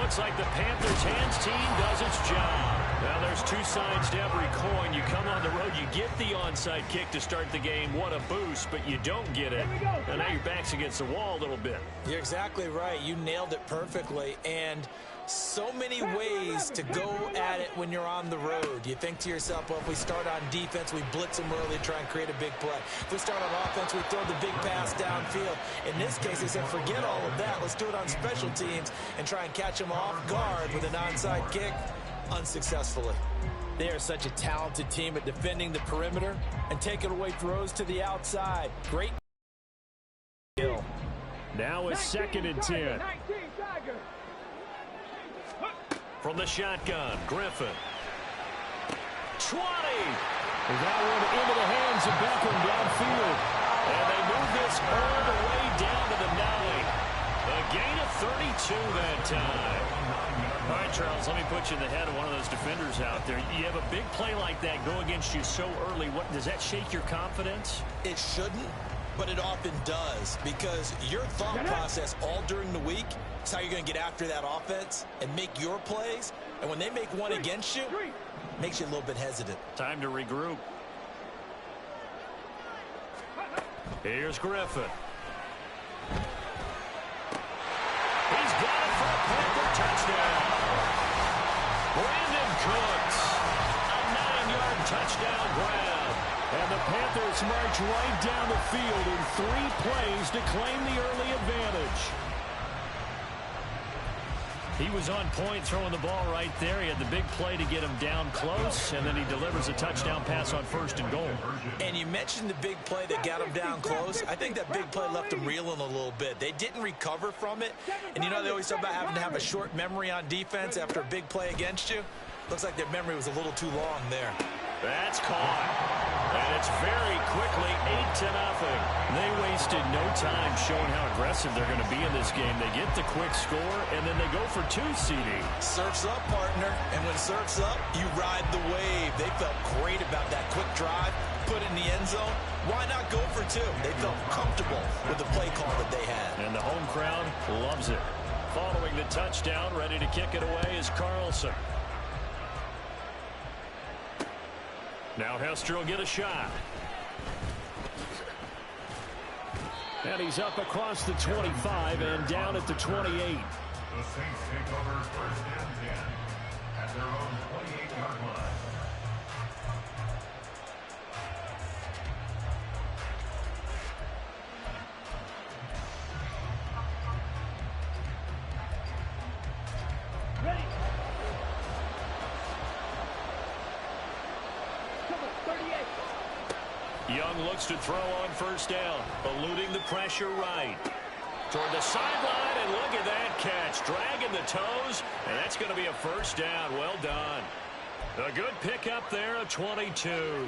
looks like the Panthers' hands team does its job. Now, there's two sides to every coin. You come on the road, you get the onside kick to start the game. What a boost, but you don't get it. And now your back's against the wall a little bit. You're exactly right. You nailed it perfectly. And so many ways to go at it when you're on the road. You think to yourself, well, if we start on defense, we blitz them early, try and create a big play. If we start on offense, we throw the big pass downfield. In this case, they said, forget all of that. Let's do it on special teams and try and catch them off guard with an onside kick. Unsuccessfully. They are such a talented team at defending the perimeter and taking away throws to the outside. Great skill. Now it's 2nd and 10. From the shotgun, Griffin. 20. That one into the hands of Beckham downfield. And they move this all the way down to the 9. A gain of 32 that time. All right, Charles, let me put you in the head of one of those defenders out there. You have a big play like that go against you so early. What does that shake your confidence? It shouldn't, but it often does, because your thought process all during the week is how you're going to get after that offense and make your plays. And when they make one against you, it makes you a little bit hesitant. Time to regroup. Here's Griffin. He's got it for a Panther touchdown. Brandon Cooks, a 9-yard touchdown grab. And the Panthers march right down the field in 3 plays to claim the early advantage. He was on point throwing the ball right there. He had the big play to get him down close, and then he delivers a touchdown pass on 1st and goal. And you mentioned the big play that got him down close. I think that big play left him reeling a little bit. They didn't recover from it. And you know they always talk about having to have a short memory on defense after a big play against you. Looks like their memory was a little too long there. That's caught. And it's very quickly 8-0. They wasted no time showing how aggressive they're going to be in this game. They get the quick score, and then they go for 2, CD. Surf's up, partner. And when surf's up, you ride the wave. They felt great about that quick drive, put it in the end zone. Why not go for 2? They felt comfortable with the play call that they had. And the home crowd loves it. Following the touchdown, ready to kick it away is Carlson. Now Hester will get a shot. And he's up across the 25 and down at the 28. The Saints take over 1st and 10 at their own 28-yard line. Young looks to throw on 1st down, eluding the pressure right. Toward the sideline, and look at that catch. Dragging the toes, and that's going to be a 1st down. Well done. A good pickup there, a 22.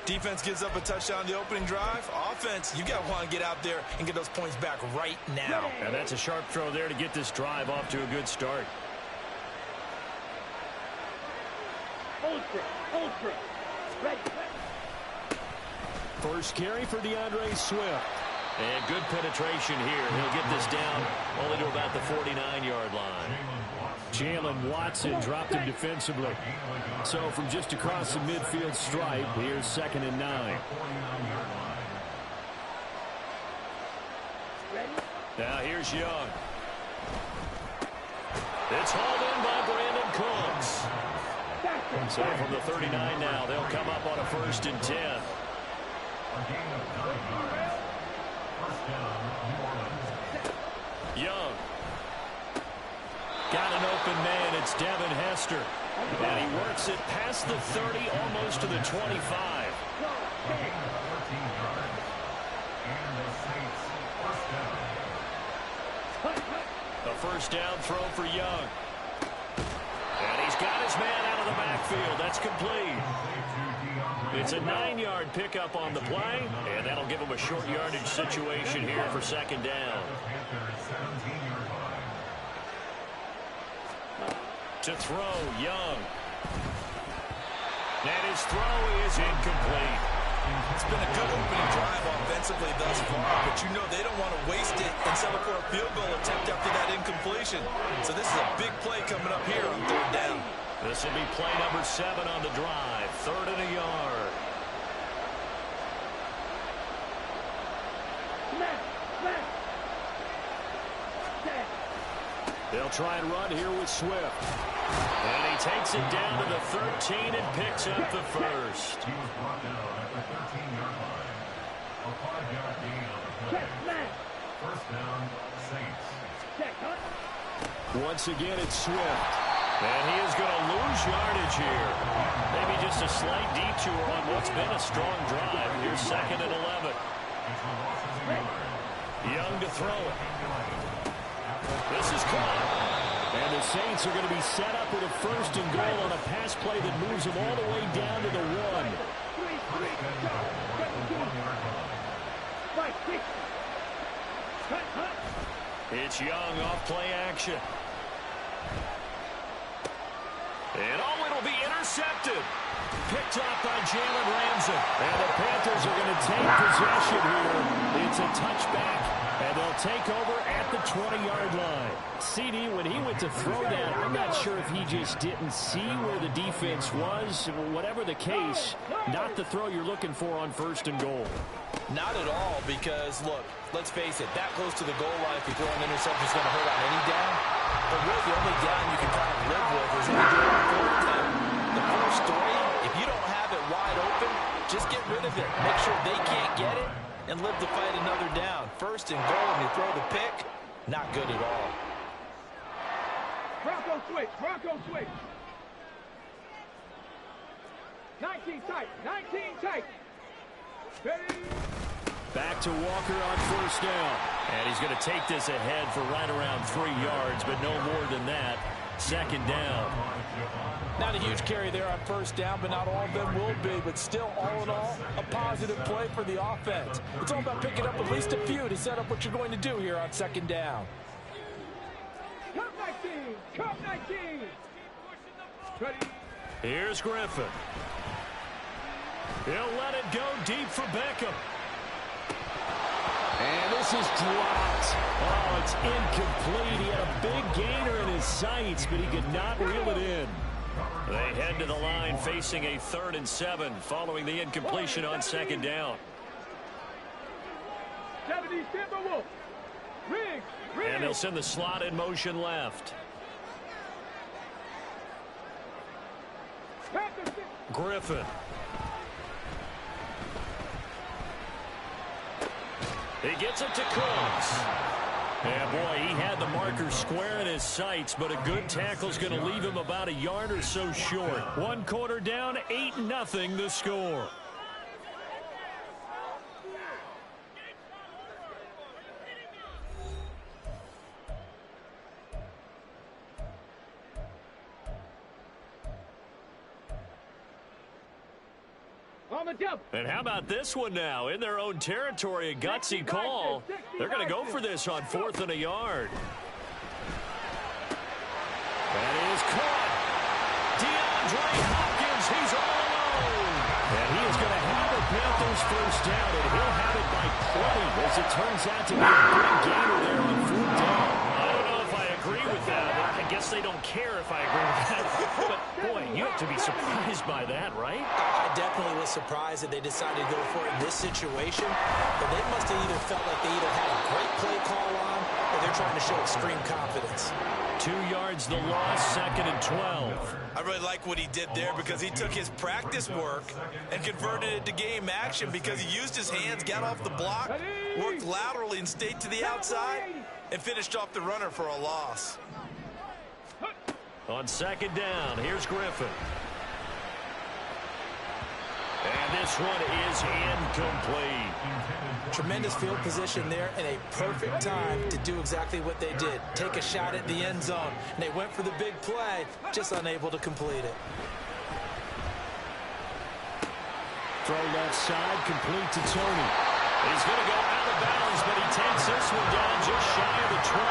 Defense gives up a touchdown the opening drive. Offense, you got to want to get out there and get those points back right now. And that's a sharp throw there to get this drive off to a good start. Hold for it. Ready. First carry for DeAndre Swift. And good penetration here. He'll get this down only to about the 49-yard line. Jalen Watson dropped him defensively. So from just across the midfield stripe, here's 2nd and 9. Now here's Young. It's hauled in by Brandon Cooks. So from the 39 now, they'll come up on a 1st and 10. Young. Got an open man. It's Devin Hester. And he works it past the 30, almost to the 25. A 1st down throw for Young. And he's got his man out of the backfield. That's complete. It's a 9-yard pickup on the play, and that'll give him a short yardage situation here for 2nd down. To throw, Young. And his throw is incomplete. It's been a good opening drive offensively thus far, but you know they don't want to waste it and settle for a field goal attempt after that incomplete completion. So this is a big play coming up here on third down. This will be play number 7 on the drive. 3rd and a yard. They'll try and run here with Swift. And he takes it down to the 13 and picks up the first. He was brought down at the 13-yard line. A 5-yard gain on the play. First down, Saints. Once again, it's Swift. And he is going to lose yardage here. Maybe just a slight detour on what's been a strong drive. Here's 2nd and 11. Young to throw it. This is caught. And the Saints are going to be set up with a 1st and goal on a pass play that moves them all the way down to the 1. It's Young off play action. And it'll be intercepted. Picked off by Jalen Ramsey. And the Panthers are going to take possession here. It's a touchback, and they'll take over at the 20-yard line. CD, when he went to throw that, I'm not sure if he just didn't see where the defense was. Whatever the case, not the throw you're looking for on 1st and goal. Not at all, because, look, let's face it, that close to the goal line, if you throw an interception, is going to hurt on any down. But really, the only down you can kind of live with is if you do it on 4th down. The first story, if you don't have it wide open, just get rid of it. Make sure they can't get it and live to fight another down. 1st and goal, and you throw the pick, not good at all. Bronco switch. Bronco switch. 19 tight. 19 tight. Ready. Back to Walker on 1st down. And he's going to take this ahead for right around 3 yards, but no more than that. 2nd down. Not a huge carry there on 1st down, but not all of them will be. But still, all in all, a positive play for the offense. It's all about picking up at least a few to set up what you're going to do here on 2nd down. Cup 19. Cup 19. Ready. Here's Griffin. He'll let it go deep for Beckham. And this is dropped. Oh, it's incomplete. He had a big gainer in his sights, but he could not reel it in. They head to the line facing a 3rd and 7 following the incompletion on 2nd down. 70 Timberwolves. Riggs. And they'll send the slot in motion left. Griffin. He gets it to Cooks. Yeah, boy, he had the marker square in his sights, but a good tackle's going to leave him about a yard or so short. 1 quarter down, 8-0 the score. And how about this one now? In their own territory, a gutsy call. They're going to go for this on 4th and a yard. That is caught. DeAndre Hopkins, he's all alone. And he is going to have the Panthers 1st down, and he'll have it by 20, as it turns out to be a big gainer there on 4th down. I don't know if I agree with that. I guess they don't care if I agree with that. But, boy, you have to be surprised by that, right? I definitely was surprised that they decided to go for it in this situation, but they must have either felt like they either had a great play call on or they're trying to show extreme confidence. 2 yards the loss, 2nd and 12. I really like what he did there because he took his practice work and converted it to game action because he used his hands, got off the block, worked laterally and stayed to the outside, and finished off the runner for a loss. On 2nd down, here's Griffin. And this one is incomplete. Tremendous field position there and a perfect time to do exactly what they did. Take a shot at the end zone. And they went for the big play, just unable to complete it. Throw left side, complete to Tony. He's going to go out of bounds, but he takes this one down just shy of the 20.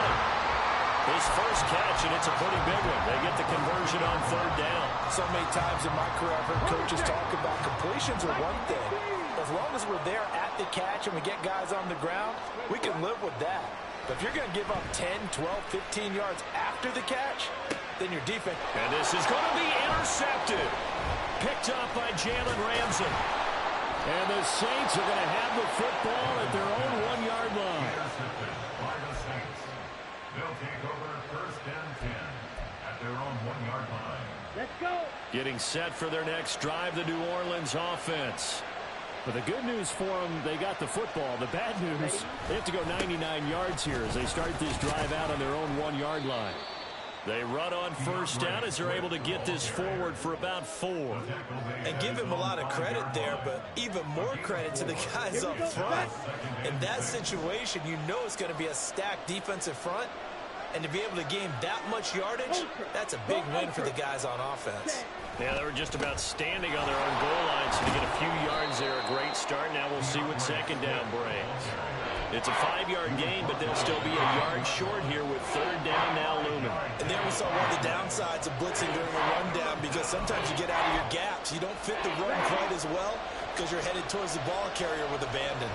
His first catch, and it's a pretty big one. They get the conversion on 3rd down. So many times in my career, I've heard coaches talk about completions are one thing. As long as we're there at the catch and we get guys on the ground, we can live with that. But if you're going to give up 10, 12, 15 yards after the catch, then your defense... And this is going to be intercepted. Picked up by Jalen Ramsey. And the Saints are going to have the football at their own 1-yard line. Intercepted by the Saints. They'll take over first and 10 at their own 1-yard line. Let's go. Getting set for their next drive, the New Orleans offense. But the good news for them, they got the football. The bad news, they have to go 99 yards here as they start this drive out on their own 1-yard line. They run on first down as they're able to get this forward for about 4. And give him a lot of credit there, but even more credit to the guys up front. In that situation, you know it's going to be a stacked defensive front. And to be able to gain that much yardage, that's a big win for the guys on offense. Yeah, they were just about standing on their own goal line, so to get a few yards there, a great start. Now we'll see what second down brings. It's a 5-yard gain, but they'll still be a yard short here with third down now looming. And there we saw one of the downsides of blitzing during the rundown, because sometimes you get out of your gaps. You don't fit the run quite as well because you're headed towards the ball carrier with abandon.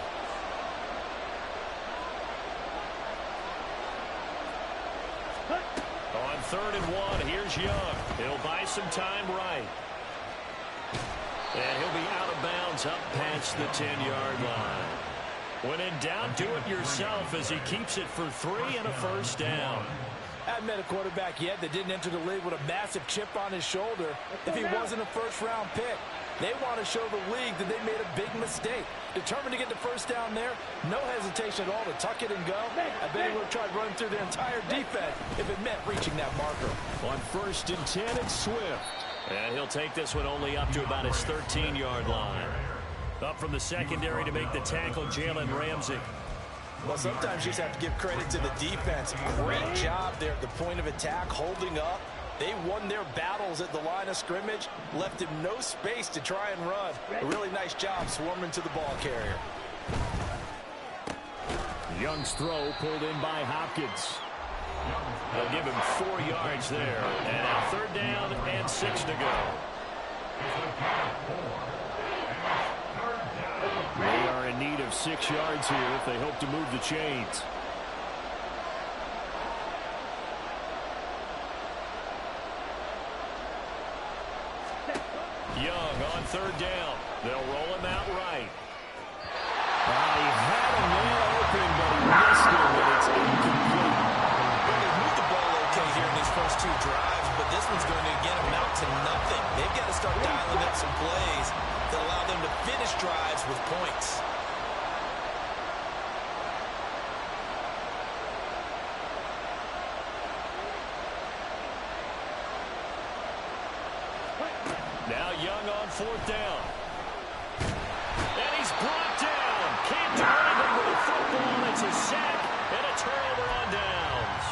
On 3rd and 1, here's Young. He'll buy some time right. And he'll be out of bounds up past the 10-yard line. When in doubt, do it yourself as he keeps it for 3 and a first down. I haven't met a quarterback yet that didn't enter the league with a massive chip on his shoulder if he wasn't a first-round pick. They want to show the league that they made a big mistake. Determined to get the first down there, no hesitation at all to tuck it and go. I bet he would have tried running through their entire defense if it meant reaching that marker. On 1st and 10, it's Swift. And he'll take this one only up to about his 13-yard line. Up from the secondary to make the tackle, Jalen Ramsey. Well, sometimes you just have to give credit to the defense. Great job there at the point of attack, holding up. They won their battles at the line of scrimmage, left him no space to try and run. A really nice job swarming to the ball carrier. Young's throw pulled in by Hopkins. They'll give him 4 yards there. And now 3rd down and 6 to go. They are in need of 6 yards here if they hope to move the chains. Young on 3rd down. They'll roll him out right. He had a man open, but he missed him, and it's incomplete. Well, they moved the ball okay here in these first 2 drives, but this one's going to, again, amount to nothing. They've got to start dialing up some plays that allow them to finish drives with points. Now Young on 4th down. And he's brought down. Can't do anything with the football. It's a sack and a turnover on downs.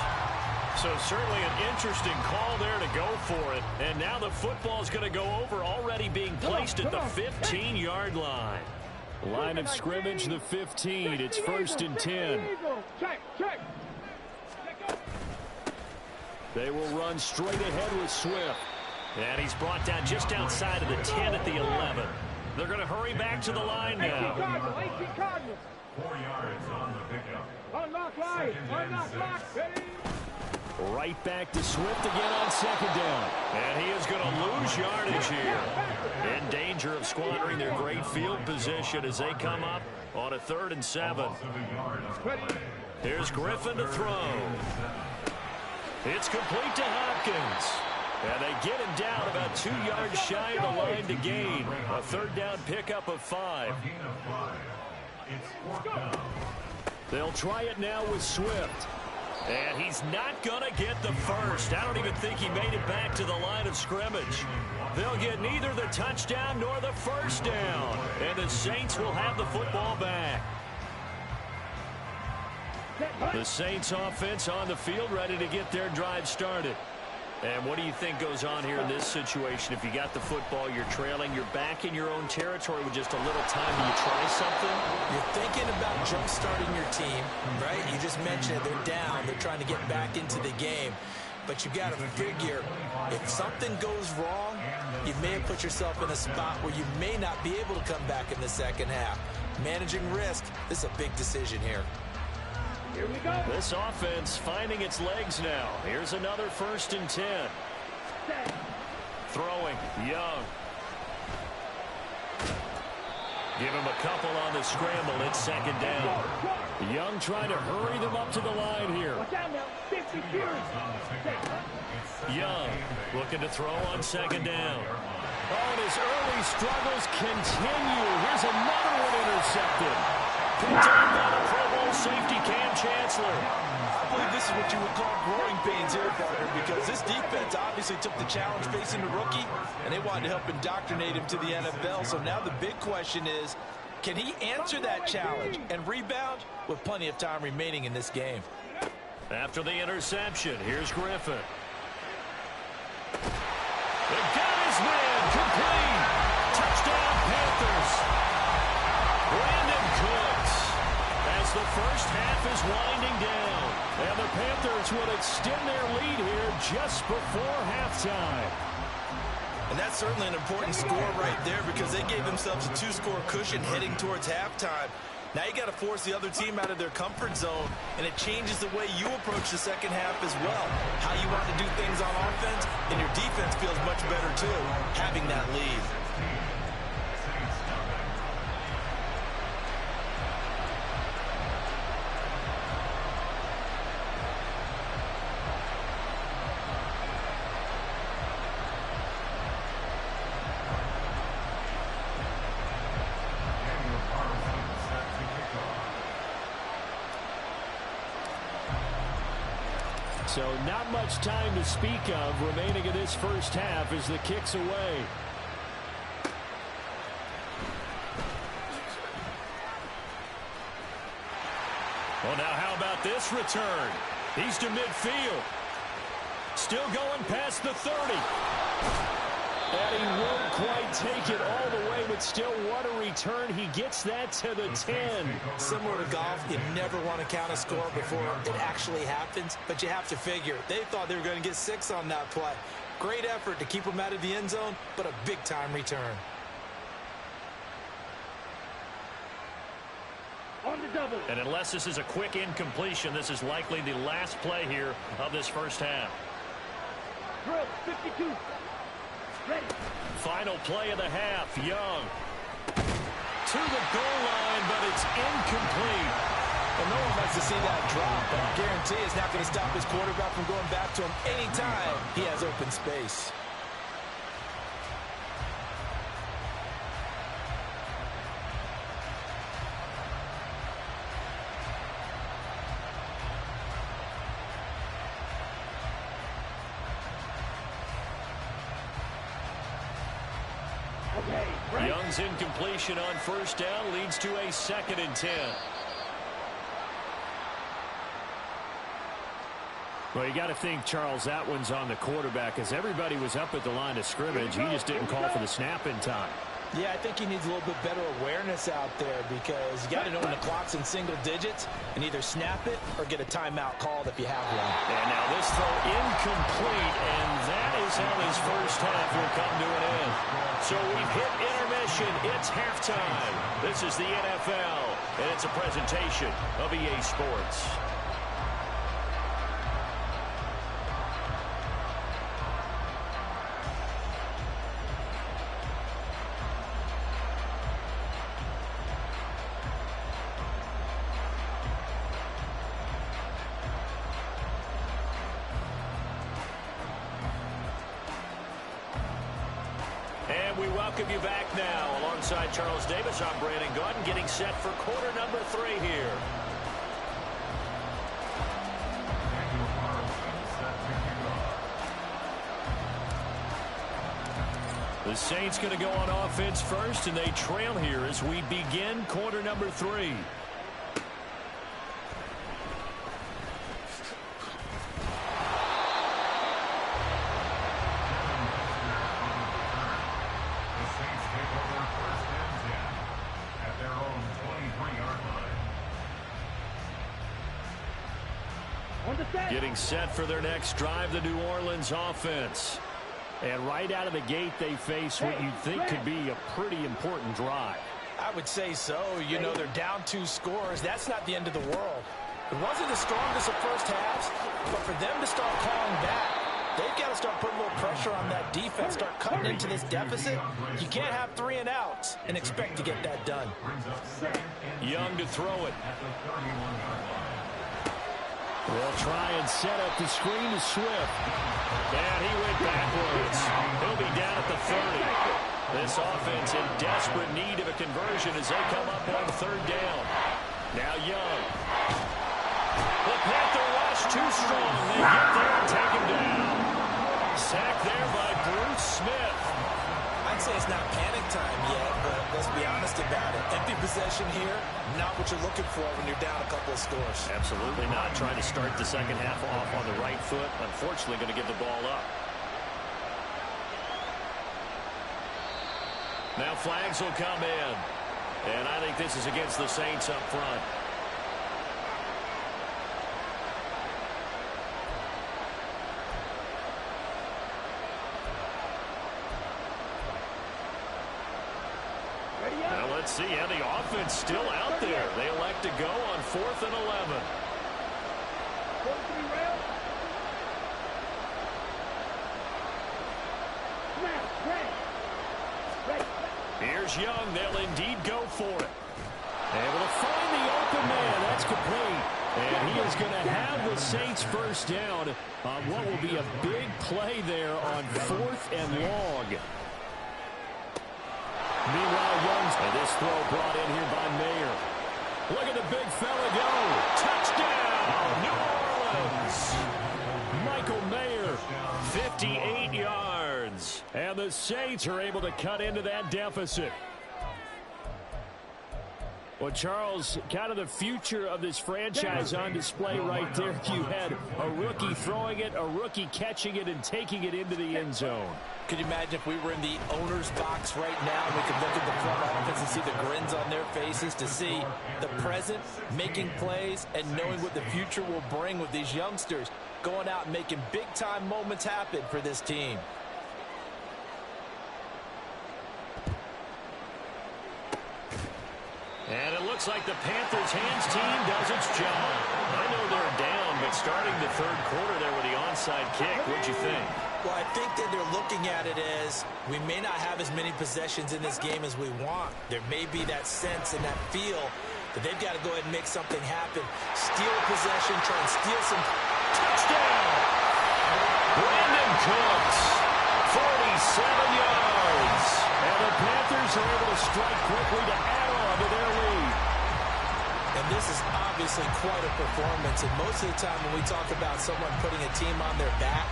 So certainly an interesting call there to go for it. And now the football's going to go over, already being placed at the 15-yard line. Line of scrimmage, the 15. It's 1st and 10. Check, check. They will run straight ahead with Swift. And he's brought down just outside of the 10 at the 11. They're going to hurry back to the line now. 18 Cardinals. 4 yards on the pickup. Unlock line. Unlock lock. Ready. Right back to Swift again on 2nd down. And he is going to lose yardage here. In danger of squandering their great field position as they come up on a 3rd and 7. Here's Griffin to throw. It's complete to Hopkins. And they get him down about 2 yards shy of the line to gain. A 3rd down pickup of 5. They'll try it now with Swift. And he's not going to get the first. I don't even think he made it back to the line of scrimmage. They'll get neither the touchdown nor the first down. And the Saints will have the football back. The Saints offense on the field, ready to get their drive started. And what do you think goes on here in this situation? If you got the football, you're trailing, you're back in your own territory with just a little time. Do you try something? You're thinking about jump-starting your team, right? You just mentioned it. They're down. They're trying to get back into the game. But you got to figure, if something goes wrong, you may have put yourself in a spot where you may not be able to come back in the second half. Managing risk, this is a big decision here. Here we go. This offense finding its legs now. Here's another 1st and 10. Set. Throwing, Young. Give him a couple on the scramble. It's 2nd down. Young trying to hurry them up to the line here. Watch out now. 50 Fury. Young looking to throw on 2nd down. Oh, and his early struggles continue. Here's another one intercepted. Picked up by the Pro Bowl safety Cam Chancellor. I believe this is what you would call growing pains here, partner, because this defense obviously took the challenge facing the rookie, and they wanted to help indoctrinate him to the NFL. So now the big question is, can he answer that challenge and rebound with plenty of time remaining in this game? After the interception, here's Griffin. They got his man, complete. Touchdown, Panthers. Brandon Cooks, as the first half is winding down. And the Panthers will extend their lead here just before halftime. And that's certainly an important score right there because they gave themselves a 2-score cushion heading towards halftime. Now you got to force the other team out of their comfort zone, and it changes the way you approach the second half as well. How you want to do things on offense, and your defense feels much better too, having that lead. So not much time to speak of remaining in this first half as the kick's away. Well, now how about this return? He's to midfield. Still going past the 30. And he won't quite take it all the way, but still what a return. He gets that to the 10. Similar to golf, you never want to count a score before it actually happens, but you have to figure. They thought they were going to get 6 on that play. Great effort to keep them out of the end zone, but a big-time return. On the double. And unless this is a quick incompletion, this is likely the last play here of this first half. Drill 52. Ready. Final play of the half. Young to the goal line, but it's incomplete. And no one likes to see that drop, but I guarantee it's not going to stop his quarterback from going back to him anytime he has open space. Young's incompletion on first down leads to a 2nd and 10. Well, you got to think, Charles, that one's on the quarterback as everybody was up at the line of scrimmage. He just didn't call for the snap in time. Yeah, I think he needs a little bit better awareness out there because you got to know when the clock's in single digits and either snap it or get a timeout called if you have one. And now this throw incomplete, and that is how this first half will come to an end. So we've hit intermission. It's halftime. This is the NFL, and it's a presentation of EA Sports. And we welcome you back now. Alongside Charles Davis, I'm Brandon Gaudin, getting set for quarter number 3 here. The Saints going to go on offense first, and they trail here as we begin quarter number 3. Getting set for their next drive, the New Orleans offense. And right out of the gate, they face what you'd think could be a pretty important drive. I would say so. You know, they're down 2 scores. That's not the end of the world. It wasn't the strongest of first halves, but for them to start clawing back, they've got to start putting a little pressure on that defense, start cutting into this deficit. You can't have 3 and outs and expect to get that done. Young to throw it. They'll try and set up the screen to Swift. And he went backwards. He'll be down at the 30. This offense in desperate need of a conversion as they come up on 3rd down. Now Young. The Panther rush too strong. They get there and take him down. Sacked there by Bruce Smith. I'd say it's not panic time yet, but let's be honest about it. Empty possession here, not what you're looking for when you're down a couple of scores. Absolutely not. Trying to start the second half off on the right foot. Unfortunately, going to give the ball up. Now flags will come in. And I think this is against the Saints up front. Now let's see. Yeah, the offense still out there. They elect to go on 4th and 11. Here's Young. They'll indeed go for it. Able to find the open man. That's complete. And he is going to have the Saints first down on what will be a big play there on 4th and long. Meanwhile, Young's and this throw brought in here by Mayer. Look at the big fella go. Touchdown, New Orleans. Michael Mayer, 58 yards. And the Saints are able to cut into that deficit. Well, Charles, kind of the future of this franchise on display right there. You had a rookie throwing it, a rookie catching it, and taking it into the end zone. Could you imagine if we were in the owner's box right now, we could look at the front office and see the grins on their faces, to see the present making plays and knowing what the future will bring with these youngsters going out and making big-time moments happen for this team. And it looks like the Panthers' hands team does its job. I know they're down, but starting the 3rd quarter there with the onside kick, what'd you think? Well, I think that they're looking at it as we may not have as many possessions in this game as we want. There may be that sense and that feel that they've got to go ahead and make something happen. Steal a possession, try and steal some. Touchdown! Brandon Cooks, 47 yards. And the Panthers are able to strike quickly to add on to their lead. And this is obviously quite a performance. And most of the time when we talk about someone putting a team on their back,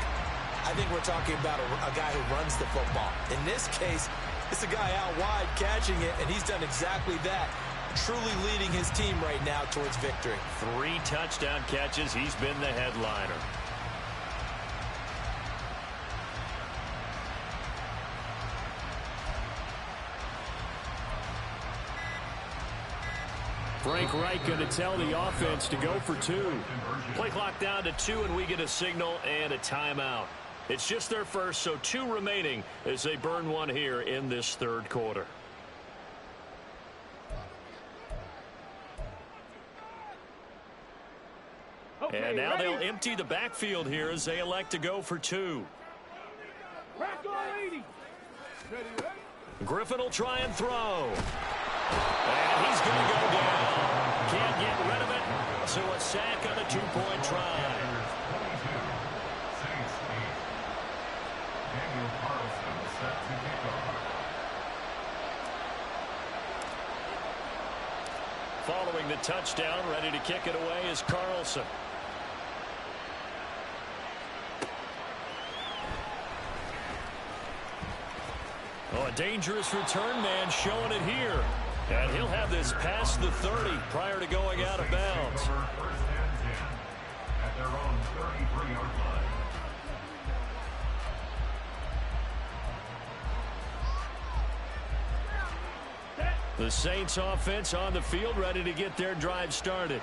I think we're talking about a guy who runs the football. In this case, it's a guy out wide catching it, and he's done exactly that, truly leading his team right now towards victory. 3 touchdown catches. He's been the headliner. Frank Reich going to tell the offense to go for 2. Play clock down to 2, and we get a signal and a timeout. It's just their first, so 2 remaining as they burn one here in this 3rd quarter. Okay, and now ready? they'll empty the backfield here as they elect to go for 2. Crack on 80. Griffin will try and throw. And he's going to go down. Can't get rid of it. So a sack on a 2-point try. Following the touchdown, ready to kick it away is Carlson. Oh, a dangerous return man showing it here. And he'll have this past the 30 prior to going out of bounds. First and 10 at their own 33-yard line. The Saints offense on the field ready to get their drive started.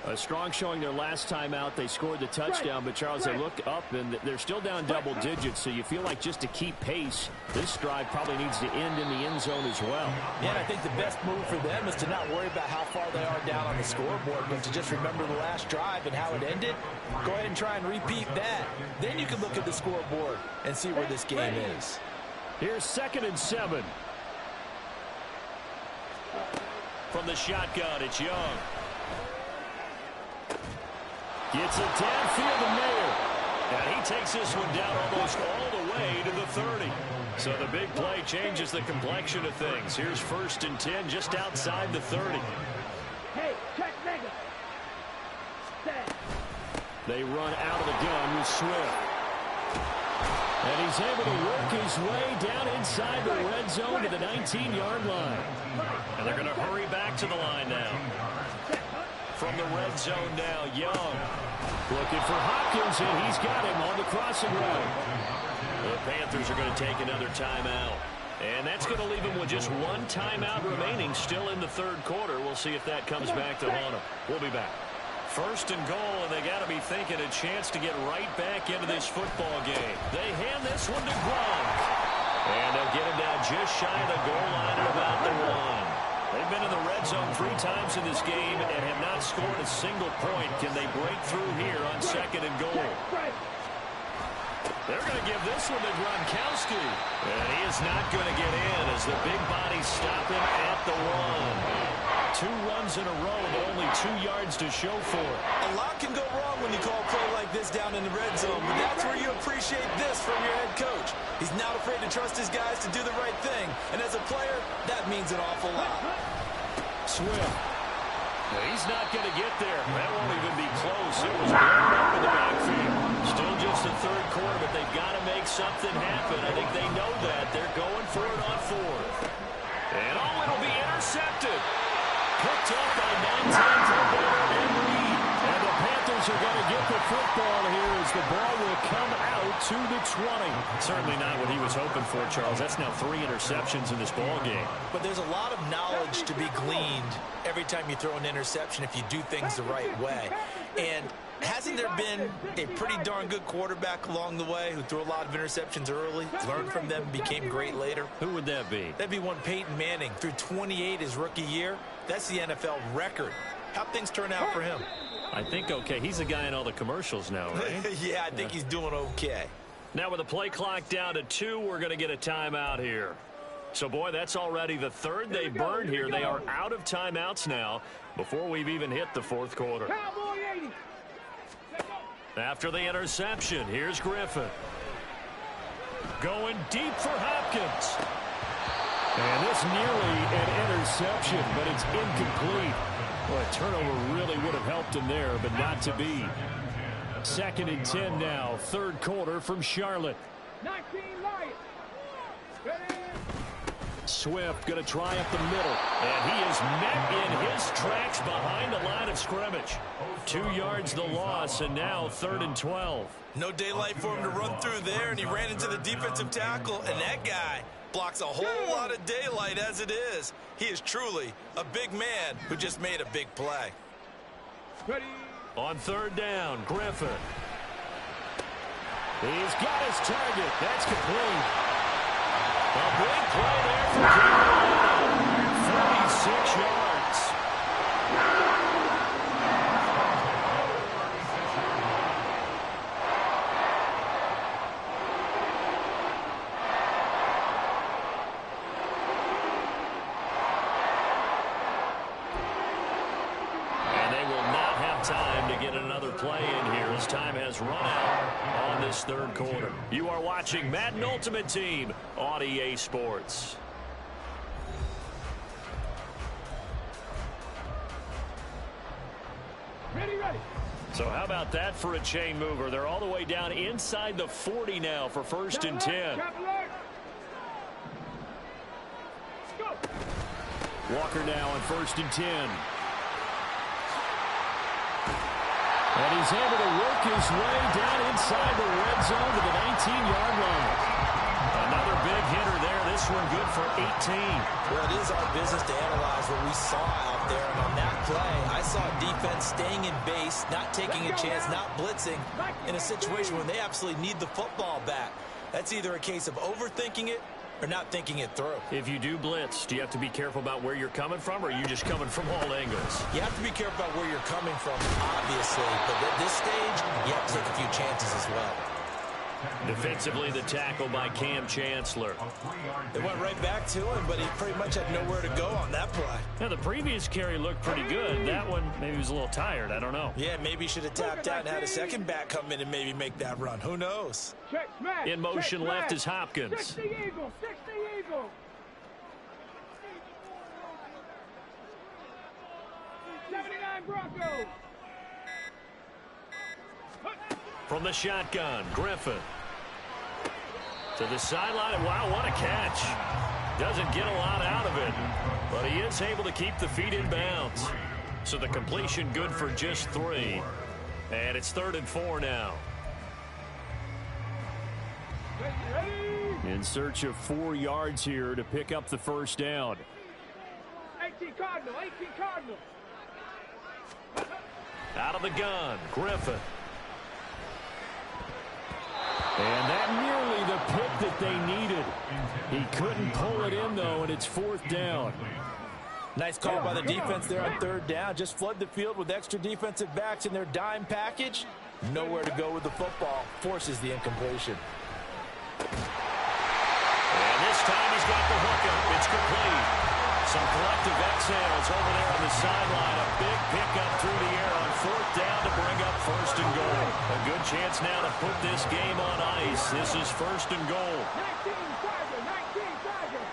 A strong showing their last time out. They scored the touchdown, but Charles, they look up and they're still down double digits, so you feel like just to keep pace, this drive probably needs to end in the end zone as well. Yeah, and I think the best move for them is to not worry about how far they are down on the scoreboard, but to just remember the last drive and how it ended. Go ahead and try and repeat that. Then you can look at the scoreboard and see where this game is. Here's 2nd and 7. From the shotgun, it's Young. Gets it downfield to Mayer. And he takes this one down almost all the way to the 30. So the big play changes the complexion of things. Here's 1st and 10 just outside the 30. Hey, check nigga. They run out of the gun with Swift. And he's able to work his way down inside the red zone to the 19-yard line. And they're going to hurry back to the line now. From the red zone now, Young looking for Hopkins, and he's got him on the crossing route. The Panthers are going to take another timeout. And that's going to leave them with just one timeout remaining still in the 3rd quarter. We'll see if that comes back to haunt them. We'll be back. 1st and goal, and they got to be thinking a chance to get right back into this football game. They hand this one to Gronk. And they'll get him down just shy of the goal line at about the 1. They've been in the red zone 3 times in this game and have not scored a single point. Can they break through here on 2nd and goal? They're going to give this one to Gronkowski. And he is not going to get in as the big bodies stop him at the 1. 2 runs in a row, but only 2 yards to show for it. A lot can go wrong when you call a play like this down in the red zone, but that's where you appreciate this from your head coach. He's not afraid to trust his guys to do the right thing, and as a player, that means an awful lot. Swift. He's not going to get there. That won't even be close. It was blown up in the backfield. Still just the 3rd quarter, but they've got to make something happen. I think they know that. They're going for it on 4th. And it'll be intercepted. Picked up by 9-10 and Reed. And the Panthers are going to get the football here as the ball will come out to the 20. Certainly not what he was hoping for, Charles. That's now 3 interceptions in this ball game. But there's a lot of knowledge to be gleaned every time you throw an interception if you do things the right way. And hasn't there been a pretty darn good quarterback along the way who threw a lot of interceptions early, learned from them, became great later? Who would that be? That'd be one Peyton Manning. Threw 28 his rookie year. That's the NFL record. How'd things turn out for him? I think okay. He's the guy in all the commercials now, right? Yeah, I think he's doing okay. Now with the play clock down to 2, we're going to get a timeout here. So, boy, that's already the 3rd they burned here. They are out of timeouts now before we've even hit the 4th quarter. After the interception, here's Griffin. Going deep for Hopkins. And this nearly an interception, but it's incomplete. Well, a turnover really would have helped him there, but not to be. 2nd and 10 now, 3rd quarter from Charlotte. 19 Lions. Swift going to try up the middle, and he is met in his tracks behind the line of scrimmage. 2 yards the loss, and now 3rd and 12. No daylight for him to run through there, and he ran into the defensive tackle, and that guy blocks a whole lot of daylight as it is. He is truly a big man who just made a big play. Ready. On 3rd down, Griffin. He's got his target. That's complete. A big play there for Carolina. 36 yards. And they will not have time to get another play in here as time has run out on this 3rd quarter. You are watching Madden Ultimate Team on EA Sports. Ready. So how about that for a chain mover? They're all the way down inside the 40 now for 1st and 10. Go. Walker now on 1st and 10. And he's able to work his way down inside the red zone to the 19-yard line. Another big hitter there, this this one good for 18. Well, it is our business to analyze what we saw out there. And on that play, I saw defense staying in base, not taking a chance, not blitzing in a situation where they absolutely need the football back. That's either a case of overthinking it or not thinking it through. If you do blitz, do you have to be careful about where you're coming from, or are you just coming from all angles? You have to be careful about where you're coming from, obviously. But at this stage, you have to take a few chances as well. Defensively, the tackle by Cam Chancellor. It went right back to him, but he pretty much had nowhere to go on that play. Now, the previous carry looked pretty good. That one, maybe he was a little tired. I don't know. Yeah, maybe he should have tapped out and had a second back come in and maybe make that run. Who knows? Check smash. In motion check left smash. is Hopkins. 60 Eagle. 60 Eagle. 79 Broncos. From the shotgun, Griffin. To the sideline. Wow, what a catch. Doesn't get a lot out of it, but he is able to keep the feet in bounds. So the completion good for just 3. And it's 3rd and 4 now. Ready? In search of 4 yards here to pick up the first down. 18 Cardinal. 18 Cardinal. Out of the gun, Griffin. And that nearly the pick that they needed. He couldn't pull it in, though, and it's 4th down. Nice call by the defense there on 3rd down. Just flood the field with extra defensive backs in their dime package. Nowhere to go with the football. Forces the incompletion. And this time he's got the hookup. It's complete. Some collective exhales over there on the sideline. A big pickup through the air on 4th down to bring up 1st and goal. A good chance now to put this game on ice. This is 1st and goal. 19 Tiger. 19 Tiger.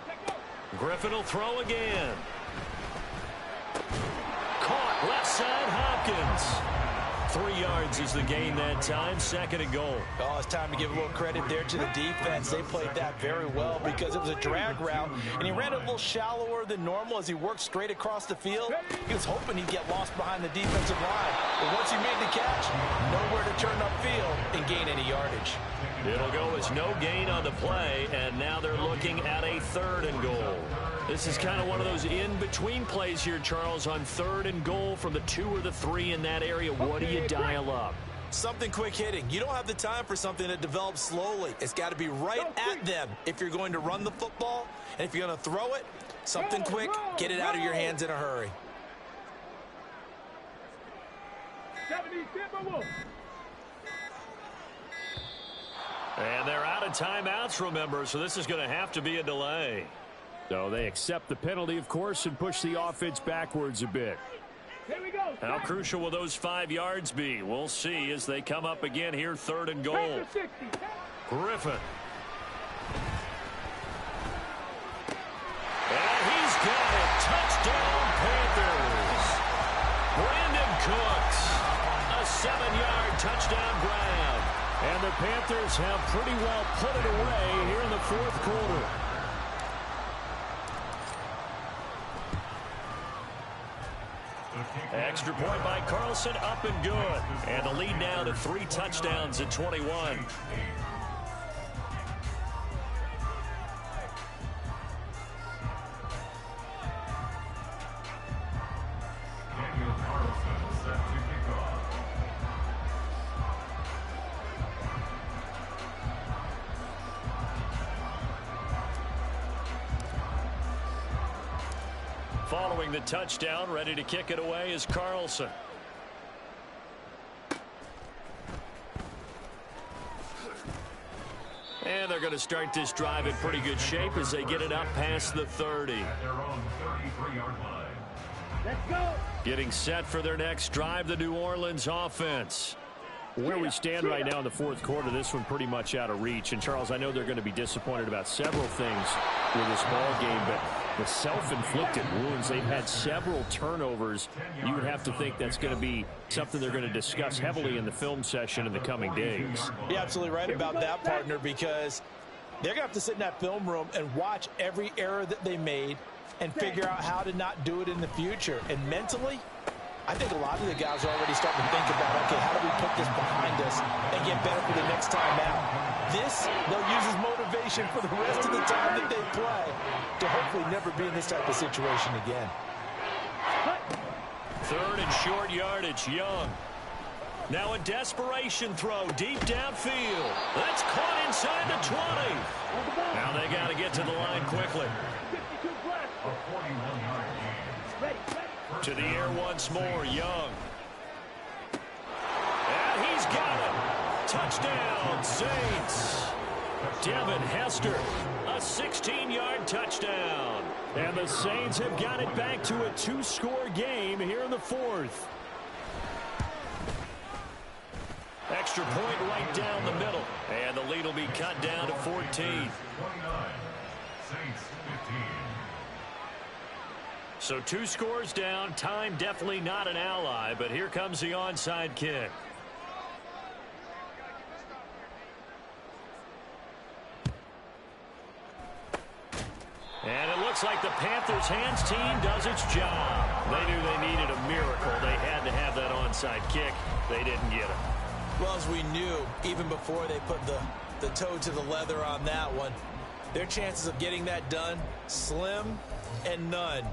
Let go. Griffin will throw again. Caught left side, Hopkins. 3 yards is the gain that time. 2nd and goal. Oh, it's time to give a little credit there to the defense. They played that very well because it was a drag route, and he ran it a little shallower than normal as he worked straight across the field. He was hoping he'd get lost behind the defensive line. But once he made the catch, nowhere to turn upfield and gain any yardage. It'll go as no gain on the play, and now they're looking at a 3rd and goal. This is kind of one of those in-between plays here, Charles, on 3rd and goal from the 2 or the 3 in that area. What do you dial up? Something quick hitting. You don't have the time for something that develops slowly. It's got to be right at them if you're going to run the football. And if you're going to throw it, something quick, get it out of your hands in a hurry. 70 Timberwolves. And they're out of timeouts, remember, so this is going to have to be a delay. So they accept the penalty, of course, and push the offense backwards a bit. Here we go. How crucial will those 5 yards be? We'll see as they come up again here, 3rd and goal. Panther 60. Griffin. And he's got it. Touchdown, Panthers. Brandon Cooks. A 7-yard touchdown grab. And the Panthers have pretty well put it away here in the 4th quarter. Extra point by Carlson, up and good. And the lead now to 3 touchdowns at 21. Daniel Carlson set to kick off. Following the touchdown, ready to kick it away is Carlson. And they're going to start this drive in pretty good shape as they get it up past the 30. At their own 33-yard line. Let's go. Getting set for their next drive, the New Orleans offense. Where we stand right now in the 4th quarter, this one pretty much out of reach. And, Charles, I know they're going to be disappointed about several things with this ball game, but the self-inflicted wounds, they've had several turnovers. You would have to think that's going to be something they're going to discuss heavily in the film session in the coming days. You're absolutely right about that, partner, because they're going to have to sit in that film room and watch every error that they made and figure out how to not do it in the future. And mentally, I think a lot of the guys are already starting to think about, okay, how do we put this behind us and get better for the next time out? This, they'll use as motivation for the rest of the time that they play to hopefully never be in this type of situation again. Third and short yardage, Young. Now a desperation throw deep downfield. That's caught inside the 20. Now they got to get to the line quickly. 52 plus. A 41-yard gain. Ready. To the air once more, Young. And he's got it. Touchdown, Saints. Devin Hester, a 16-yard touchdown. And the Saints have got it back to a 2-score game here in the fourth. Extra point right down the middle. And the lead will be cut down to 14. 29. Saints 15. So 2 scores down. Time definitely not an ally, but here comes the onside kick. And it looks like the Panthers' hands team does its job. They knew they needed a miracle. They had to have that onside kick. They didn't get it. Well, as we knew, even before they put the toe to the leather on that one, their chances of getting that done, slim and none.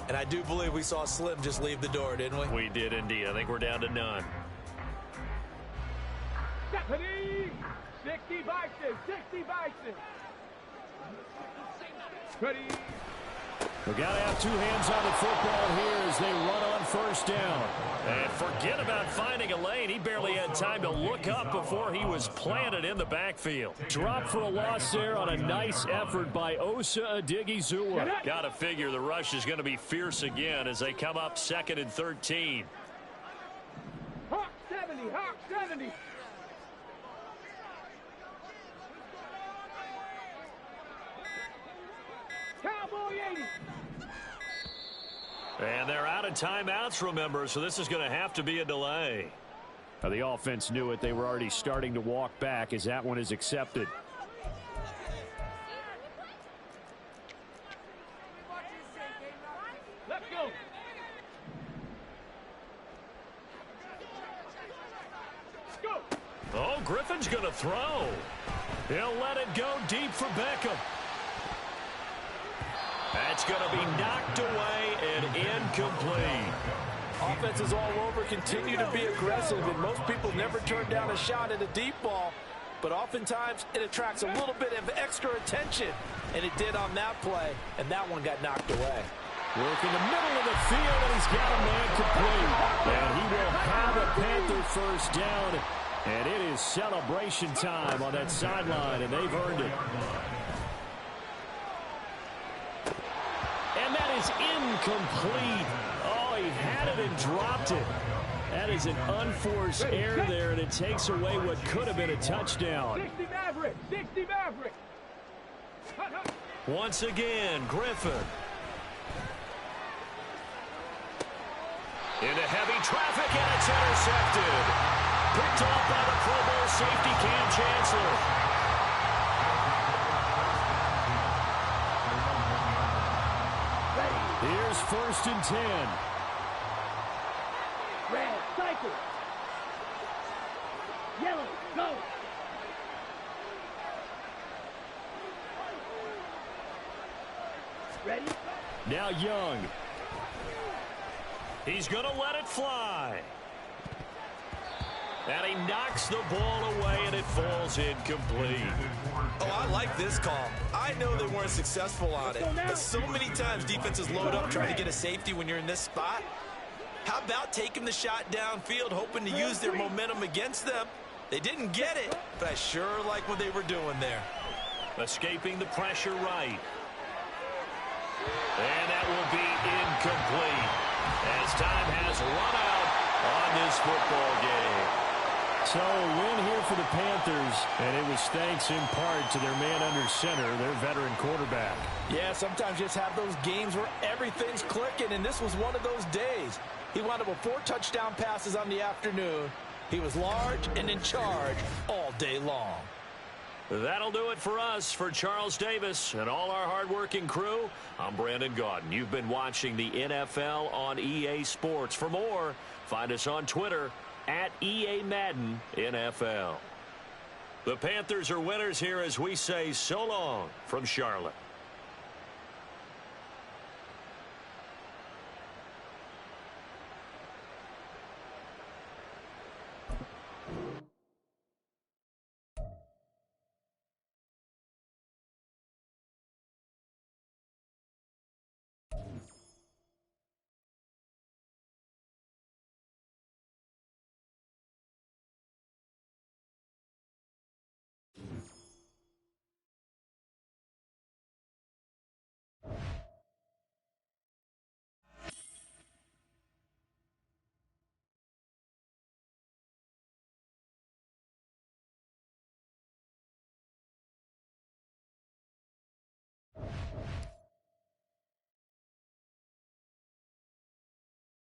And I do believe we saw Slim just leave the door, didn't we? We did indeed. I think we're down to none. Stephanie. 60 Bison. 60 Bison. Ready. We got to have 2 hands on the football here as they run on first down. And forget about finding a lane. He barely had time to look up before he was planted in the backfield. Drop for a loss there on a nice effort by Osa Odighizuwa. Got to figure the rush is going to be fierce again as they come up 2nd and 13. Hawk 70. Hawk 70. Cowboy 80. And they're out of timeouts, remember, so this is going to have to be a delay. The offense knew it. They were already starting to walk back as that one is accepted. Let's go. Go. Oh, Griffin's going to throw. He'll let it go deep for Beckham. That's going to be knocked away and incomplete. Offenses all over continue to be aggressive, and most people never turn down a shot at a deep ball. But oftentimes, it attracts a little bit of extra attention, and it did on that play, and that one got knocked away. Work in the middle of the field, and he's got a man complete. And he will have a Panther first down, and it is celebration time on that sideline, and they've earned it. And that is incomplete. Oh, he had it and dropped it. That is an unforced error there, and it takes away what could have been a touchdown. 60 Maverick. 60 Maverick. Hut, hut. Once again, Griffin. Into heavy traffic, and it's intercepted. Picked off by the Pro Bowl safety Cam Chancellor. Here's 1st and 10. Red, cycle. Yellow, go. Ready? Now Young. He's going to let it fly. And he knocks the ball away, and it falls incomplete. Oh, I like this call. I know they weren't successful on it, but so many times defenses load up trying to get a safety when you're in this spot. How about taking the shot downfield, hoping to use their momentum against them? They didn't get it, but I sure like what they were doing there. Escaping the pressure right. And that will be incomplete as time has run out on this football game. So a win here for the Panthers, and it was thanks in part to their man under center, their veteran quarterback. Yeah, sometimes you just have those games where everything's clicking, and this was one of those days. He wound up with 4 touchdown passes on the afternoon. He was large and in charge all day long. That'll do it for us. For Charles Davis and all our hardworking crew, I'm Brandon Gaudin. You've been watching the NFL on EA Sports. For more, find us on Twitter @EA Madden NFL. The Panthers are winners here as we say so long from Charlotte.